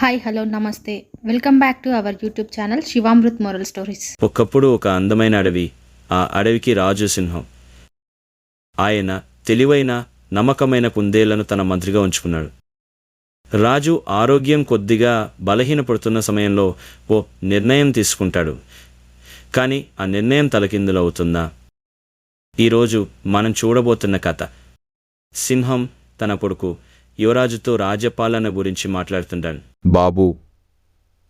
Hi hello నమస్తే welcome back to our YouTube channel Shivamrut moral stories. ఒకప్పుడు ఒక అందమైన అడవి. ఆ అడవికి రాజు సింహం. ఆయన తెలివైన నమ్మకమైన కుందేళ్లను తన మంత్రిగా ఉంచుకున్నాడు. రాజు ఆరోగ్యం కొద్దిగా బలహీనపడుతున్న సమయంలో ఓ నిర్ణయం తీసుకుంటాడు. కానీ ఆ నిర్ణయం తలకిందులవుతుందా? ఈరోజు మనం చూడబోతున్న కథ. సింహం తన కొడుకు యువరాజుతో రాజ్యపాలన గురించి మాట్లాడుతుంటాడు. బాబూ,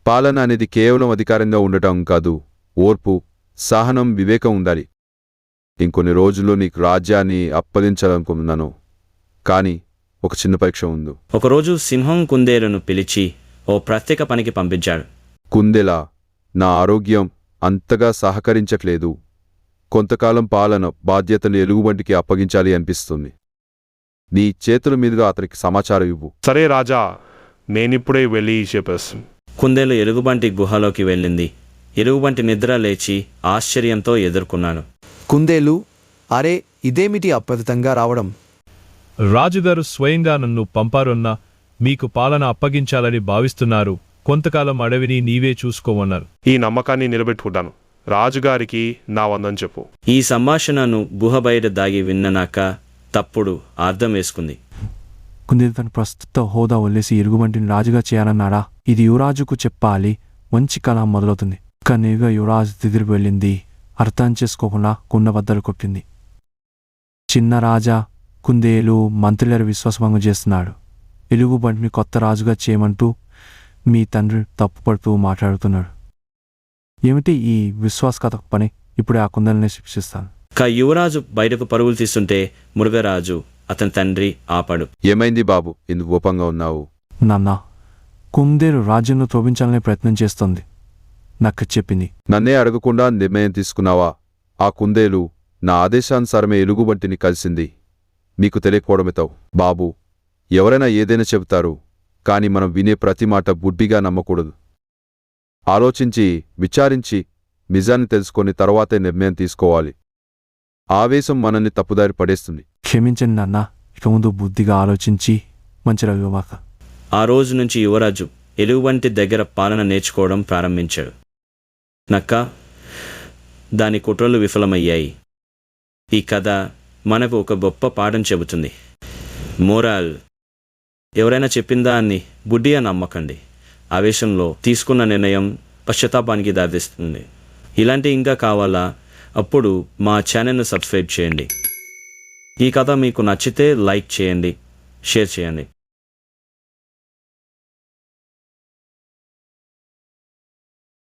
పాలన అనేది కేవలం అధికారంగా ఉండటం కాదు, ఓర్పు, సహనం, వివేకం ఉండాలి. ఇంకొన్ని రోజుల్లో నీకు రాజ్యాన్ని అప్పగించాలనుకున్నాను, కానీ ఒక చిన్న పరీక్ష ఉంది. ఒకరోజు సింహం కుందేలును పిలిచి ఓ ప్రత్యేక పనికి పంపించాడు. కుందేలా, నా ఆరోగ్యం అంతగా సహకరించట్లేదు. కొంతకాలం పాలన బాధ్యతలు ఎలుగుబంటికి అప్పగించాలి అనిపిస్తుంది. నీ చేతుల మీదుగా అతనికి సమాచారం ఇవ్వు. సరే రాజా, నేనిప్పుడే వెళ్ళి చెప్పేస్తాను. కుందేలు ఎలుగుబంటి గుహలోకి వెళ్ళింది. ఎలుగుబంటి నిద్ర లేచి ఆశ్చర్యంతో ఎదుర్కొన్నాను. కుందేలు, అరే ఇదేమిటి అప్రతితంగా రావడం? రాజుగారు స్వయంగా నన్ను పంపారన్నా మీకు పాలన అప్పగించాలని భావిస్తున్నారు. కొంతకాలం అడవిని నీవే చూసుకోమన్నారు. ఈ నమ్మకాన్ని నిలబెట్టుకుంటాను. రాజుగారికి నా వందం చెప్పు. ఈ సంభాషణను గుహ బయట దాగి విన్ననాక తప్పుడు అర్థం వేసుకుంది. కుందేలు తన ప్రస్తుత హోదా వదిలేసి ఎలుగుబంటిని రాజుగా చేయాలన్నాడా? ఇది యువరాజుకు చెప్పాలి. మంచి కళ మొదలవుతుంది. కనీగా యువరాజు తిరిగి వెళ్ళింది. అర్థం చేసుకోకుండా కుండ బద్దలు కొట్టింది. చిన్న రాజా, కుందేలు మంత్రుల విశ్వాసభంగం చేస్తున్నాడు. ఎలుగుబంటిని కొత్త రాజుగా చేయమంటూ మీ తండ్రి తప్పుపడుతూ మాట్లాడుతున్నాడు. ఏమిటి ఈ విశ్వాసఘాతక పని? ఇప్పుడే ఆ కుందేలుని శిక్షిస్తాను. యువరాజు బయటకు పరుగులు తీస్తుంటే మృగరాజు అతని తండ్రి ఆపాడు. ఏమైంది బాబు, ఇందుకు కోపంగా ఉన్నావు? నాన్న, కుందేలు రాజ్యంలో త్రోపించాలనే ప్రయత్నం చేస్తోంది. నక్క చెప్పింది. నన్నే అడగకుండా నిర్ణయం తీసుకున్నావా? ఆ కుందేలు నా ఆదేశానుసారమే ఎలుగుబంటిని కలిసింది. మీకు తెలియకపోవడమేతావు. బాబు, ఎవరైనా ఏదైనా చెబుతారు, కాని మనం వినే ప్రతి మాట గుడ్డిగా నమ్మకూడదు. ఆలోచించి విచారించి నిజాన్ని తెలుసుకొని తర్వాతే నిర్ణయం తీసుకోవాలి. ఆవేశం మనల్ని తప్పుదారి పడేస్తుంది. క్షమించండి నాన్న, ఇక ముందు బుద్ధిగా ఆలోచించి మంచిగా ఇవ్వమాక. ఆ రోజు నుంచి యువరాజు ఎలుగుబంటి దగ్గర పాలన నేర్చుకోవడం ప్రారంభించాడు. నక్క, దాని కుట్రలు విఫలమయ్యాయి. ఈ కథ మనకు ఒక గొప్ప పాఠం చెబుతుంది. మోరల్, ఎవరైనా చెప్పిందా అని గుడ్డిగా నమ్మకండి. ఆవేశంలో తీసుకున్న నిర్ణయం పశ్చాత్తాపానికి దారితీస్తుంది. ఇలాంటి ఇంకా కావాలా? అప్పుడు మా ఛానల్ను సబ్స్క్రైబ్ చేయండి. ఈ కథ మీకు నచ్చితే లైక్ చేయండి, షేర్ చేయండి.